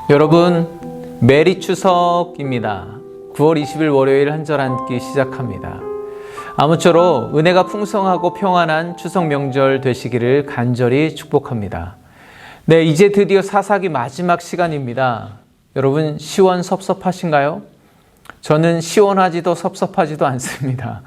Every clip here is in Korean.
여러분, 메리 추석입니다. 9월 20일 월요일 한절 앉기 시작합니다. 아무쪼록 은혜가 풍성하고 평안한 추석 명절 되시기를 간절히 축복합니다. 네, 이제 드디어 사사기 마지막 시간입니다. 여러분, 시원섭섭하신가요? 저는 시원하지도 섭섭하지도 않습니다.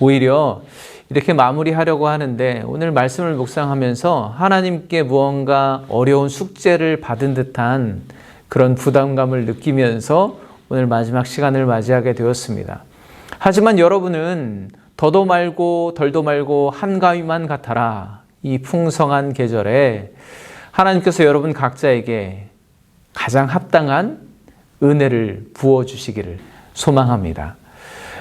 오히려 이렇게 마무리하려고 하는데 오늘 말씀을 묵상하면서 하나님께 무언가 어려운 숙제를 받은 듯한 그런 부담감을 느끼면서 오늘 마지막 시간을 맞이하게 되었습니다. 하지만 여러분은 더도 말고 덜도 말고 한가위만 같아라. 이 풍성한 계절에 하나님께서 여러분 각자에게 가장 합당한 은혜를 부어주시기를 소망합니다.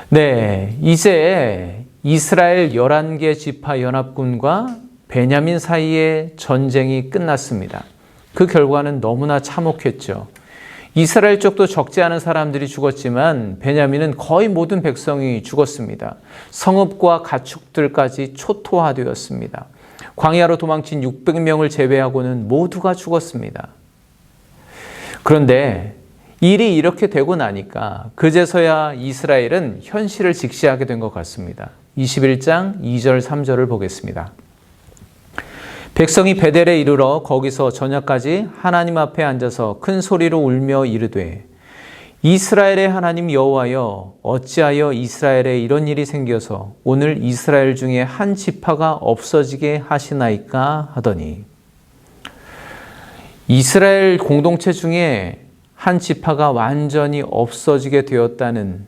네, 이제 이스라엘 11개 지파 연합군과 베냐민 사이의 전쟁이 끝났습니다. 그 결과는 너무나 참혹했죠. 이스라엘 쪽도 적지 않은 사람들이 죽었지만 베냐민은 거의 모든 백성이 죽었습니다. 성읍과 가축들까지 초토화되었습니다. 광야로 도망친 600명을 제외하고는 모두가 죽었습니다. 그런데 일이 이렇게 되고 나니까 그제서야 이스라엘은 현실을 직시하게 된 것 같습니다. 21장 2절 3절을 보겠습니다. 백성이 베델에 이르러 거기서 저녁까지 하나님 앞에 앉아서 큰 소리로 울며 이르되 이스라엘의 하나님 여호와여 어찌하여 이스라엘에 이런 일이 생겨서 오늘 이스라엘 중에 한 지파가 없어지게 하시나이까 하더니 이스라엘 공동체 중에 한 지파가 완전히 없어지게 되었다는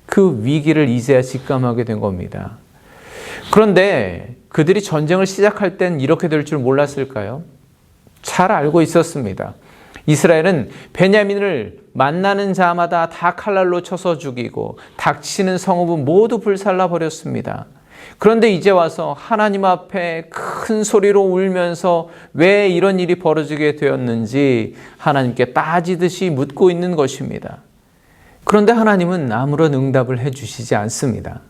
그 위기를 이제야 직감하게 된 겁니다. 그런데 그들이 전쟁을 시작할 땐 이렇게 될 줄 몰랐을까요? 잘 알고 있었습니다. 이스라엘은 베냐민을 만나는 자마다 다 칼날로 쳐서 죽이고 닥치는 성읍은 모두 불살라 버렸습니다. 그런데 이제 와서 하나님 앞에 큰 소리로 울면서 왜 이런 일이 벌어지게 되었는지 하나님께 따지듯이 묻고 있는 것입니다. 그런데 하나님은 아무런 응답을 해주시지 않습니다.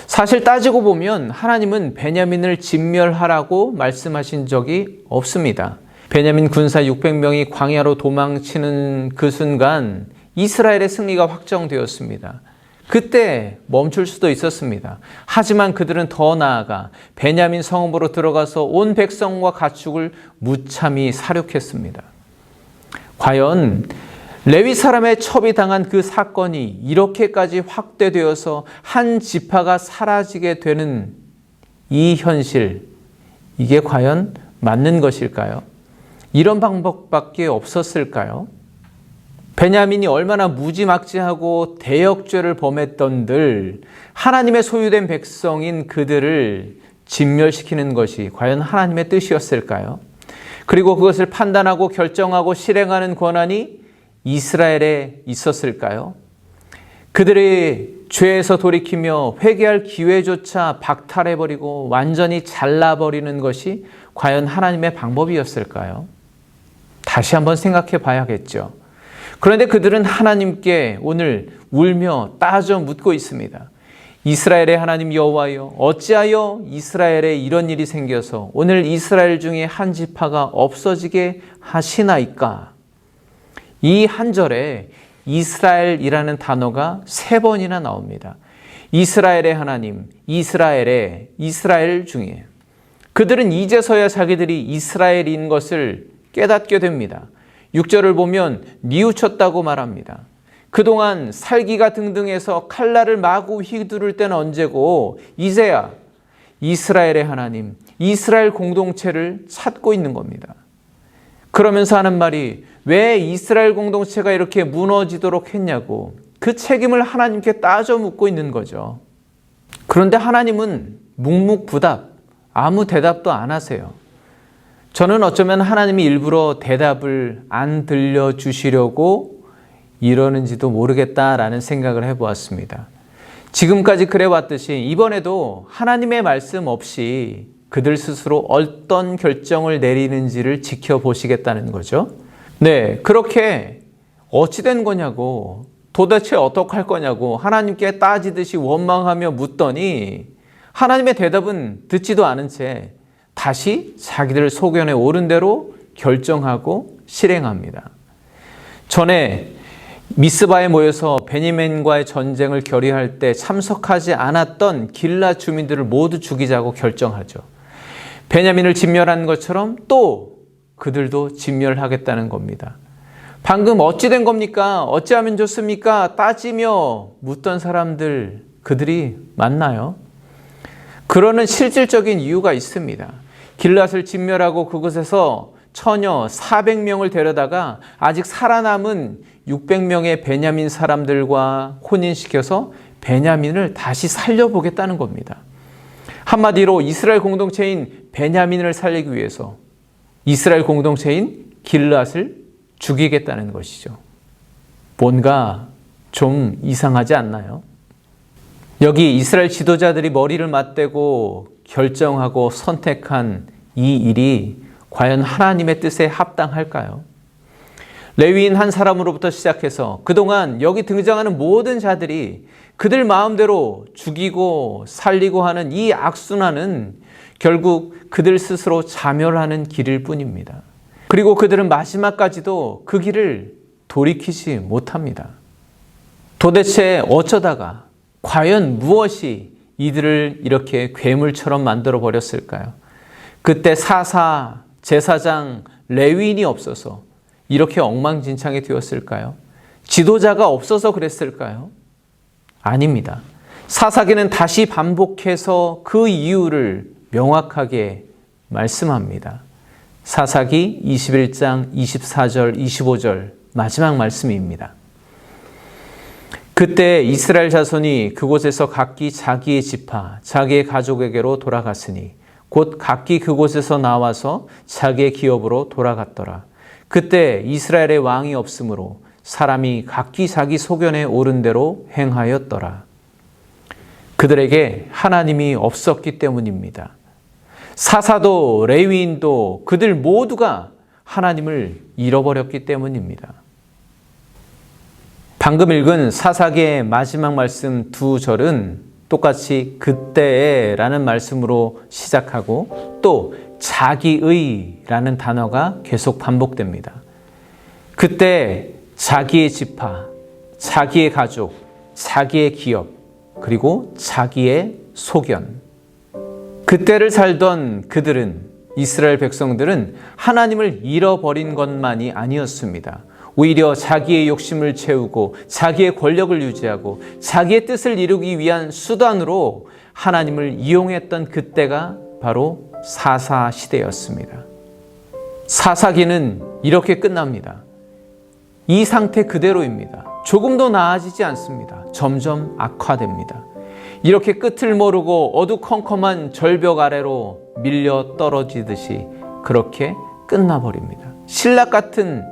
사실 따지고 보면 하나님은 베냐민을 진멸하라고 말씀하신 적이 없습니다. 베냐민 군사 600명이 광야로 도망치는 그 순간 이스라엘의 승리가 확정되었습니다. 그때 멈출 수도 있었습니다. 하지만 그들은 더 나아가 베냐민 성읍으로 들어가서 온 백성과 가축을 무참히 살육했습니다. 과연 레위 사람의 첩이 당한 그 사건이 이렇게까지 확대되어서 한 지파가 사라지게 되는 이 현실, 이게 과연 맞는 것일까요? 이런 방법밖에 없었을까요? 베냐민이 얼마나 무지막지하고 대역죄를 범했던들 하나님의 소유된 백성인 그들을 진멸시키는 것이 과연 하나님의 뜻이었을까요? 그리고 그것을 판단하고 결정하고 실행하는 권한이 이스라엘에 있었을까요? 그들의 죄에서 돌이키며 회개할 기회조차 박탈해버리고 완전히 잘라버리는 것이 과연 하나님의 방법이었을까요? 다시 한번 생각해 봐야겠죠. 그런데 그들은 하나님께 오늘 울며 따져 묻고 있습니다. 이스라엘의 하나님 여호와여 어찌하여 이스라엘에 이런 일이 생겨서 오늘 이스라엘 중에 한 지파가 없어지게 하시나이까? 이 한 절에 이스라엘이라는 단어가 3번이나 나옵니다. 이스라엘의 하나님, 이스라엘 중에. 그들은 이제서야 자기들이 이스라엘인 것을 깨닫게 됩니다. 6절을 보면 뉘우쳤다고 말합니다. 그동안 살기가 등등해서 칼날을 마구 휘두를 때는 언제고 이제야 이스라엘의 하나님, 이스라엘 공동체를 찾고 있는 겁니다. 그러면서 하는 말이 왜 이스라엘 공동체가 이렇게 무너지도록 했냐고 그 책임을 하나님께 따져 묻고 있는 거죠. 그런데 하나님은 묵묵부답, 아무 대답도 안 하세요. 저는 어쩌면 하나님이 일부러 대답을 안 들려주시려고 이러는지도 모르겠다라는 생각을 해보았습니다. 지금까지 그래왔듯이 이번에도 하나님의 말씀 없이 그들 스스로 어떤 결정을 내리는지를 지켜보시겠다는 거죠. 네, 그렇게 어찌 된 거냐고 도대체 어떡할 거냐고 하나님께 따지듯이 원망하며 묻더니 하나님의 대답은 듣지도 않은 채 다시 자기들 소견에 옳은 대로 결정하고 실행합니다. 전에 미스바에 모여서 베냐민과의 전쟁을 결의할 때 참석하지 않았던 길앗 주민들을 모두 죽이자고 결정하죠. 베냐민을 진멸한 것처럼 또 그들도 진멸하겠다는 겁니다. 방금 어찌 된 겁니까? 어찌하면 좋습니까? 따지며 묻던 사람들, 그들이 맞나요? 그러는 실질적인 이유가 있습니다. 길앗을 진멸하고 그곳에서 처녀 400명을 데려다가 아직 살아남은 600명의 베냐민 사람들과 혼인시켜서 베냐민을 다시 살려보겠다는 겁니다. 한마디로 이스라엘 공동체인 베냐민을 살리기 위해서 이스라엘 공동체인 길앗을 죽이겠다는 것이죠. 뭔가 좀 이상하지 않나요? 여기 이스라엘 지도자들이 머리를 맞대고 결정하고 선택한 이 일이 과연 하나님의 뜻에 합당할까요? 레위인 한 사람으로부터 시작해서 그동안 여기 등장하는 모든 자들이 그들 마음대로 죽이고 살리고 하는 이 악순환은 결국 그들 스스로 자멸하는 길일 뿐입니다. 그리고 그들은 마지막까지도 그 길을 돌이키지 못합니다. 도대체 어쩌다가 과연 무엇이 이들을 이렇게 괴물처럼 만들어 버렸을까요? 그때 사사, 제사장, 레위인이 없어서 이렇게 엉망진창이 되었을까요? 지도자가 없어서 그랬을까요? 아닙니다. 사사기는 다시 반복해서 그 이유를 명확하게 말씀합니다. 사사기 21장 24절 25절 마지막 말씀입니다. 그때 이스라엘 자손이 그곳에서 각기 자기의 지파, 자기의 가족에게로 돌아갔으니 곧 각기 그곳에서 나와서 자기의 기업으로 돌아갔더라. 그때 이스라엘의 왕이 없으므로 사람이 각기 자기 소견에 오른 대로 행하였더라. 그들에게 하나님이 없었기 때문입니다. 사사도 레위인도 그들 모두가 하나님을 잃어버렸기 때문입니다. 방금 읽은 사사기의 마지막 말씀 두 절은 똑같이 그때라는 말씀으로 시작하고 또 자기의라는 단어가 계속 반복됩니다. 그때 자기의 지파, 자기의 가족, 자기의 기업, 그리고 자기의 소견. 그때를 살던 그들은, 이스라엘 백성들은 하나님을 잃어버린 것만이 아니었습니다. 오히려 자기의 욕심을 채우고 자기의 권력을 유지하고 자기의 뜻을 이루기 위한 수단으로 하나님을 이용했던 그때가 바로 사사 시대였습니다. 사사기는 이렇게 끝납니다. 이 상태 그대로입니다. 조금도 나아지지 않습니다. 점점 악화됩니다. 이렇게 끝을 모르고 어두컴컴한 절벽 아래로 밀려 떨어지듯이 그렇게 끝나버립니다. 신락 같은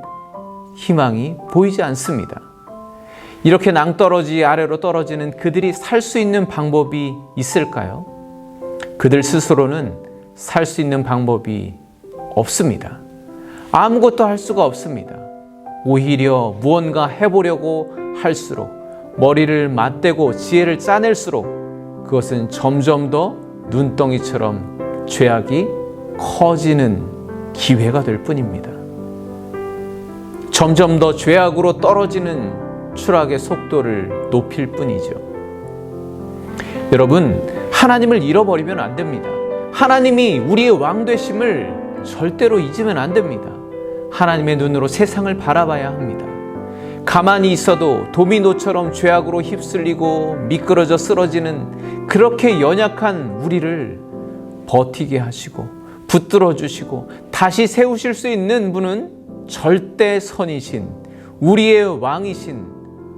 희망이 보이지 않습니다. 이렇게 낭떠러지 아래로 떨어지는 그들이 살 수 있는 방법이 있을까요? 그들 스스로는 살 수 있는 방법이 없습니다. 아무것도 할 수가 없습니다. 오히려 무언가 해보려고 할수록 머리를 맞대고 지혜를 짜낼수록 그것은 점점 더 눈덩이처럼 죄악이 커지는 기회가 될 뿐입니다. 점점 더 죄악으로 떨어지는 추락의 속도를 높일 뿐이죠. 여러분, 하나님을 잃어버리면 안 됩니다. 하나님이 우리의 왕 되심을 절대로 잊으면 안 됩니다. 하나님의 눈으로 세상을 바라봐야 합니다. 가만히 있어도 도미노처럼 죄악으로 휩쓸리고 미끄러져 쓰러지는 그렇게 연약한 우리를 버티게 하시고 붙들어 주시고 다시 세우실 수 있는 분은 절대 선이신 우리의 왕이신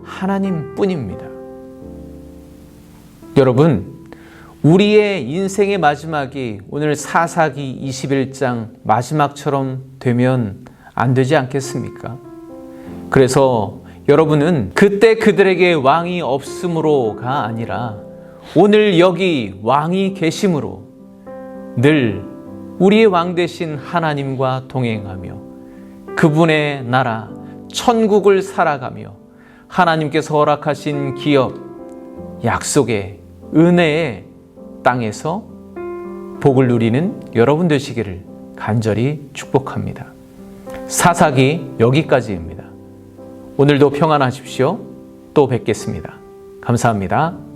하나님 뿐입니다. 여러분, 우리의 인생의 마지막이 오늘 사사기 21장 마지막처럼 되면 안 되지 않겠습니까? 그래서 여러분은 그때 그들에게 왕이 없음으로가 아니라 오늘 여기 왕이 계심으로 늘 우리의 왕 되신 하나님과 동행하며 그분의 나라 천국을 살아가며 하나님께서 허락하신 기업, 약속의 은혜의 땅에서 복을 누리는 여러분 되시기를 간절히 축복합니다. 사사기 여기까지입니다. 오늘도 평안하십시오. 또 뵙겠습니다. 감사합니다.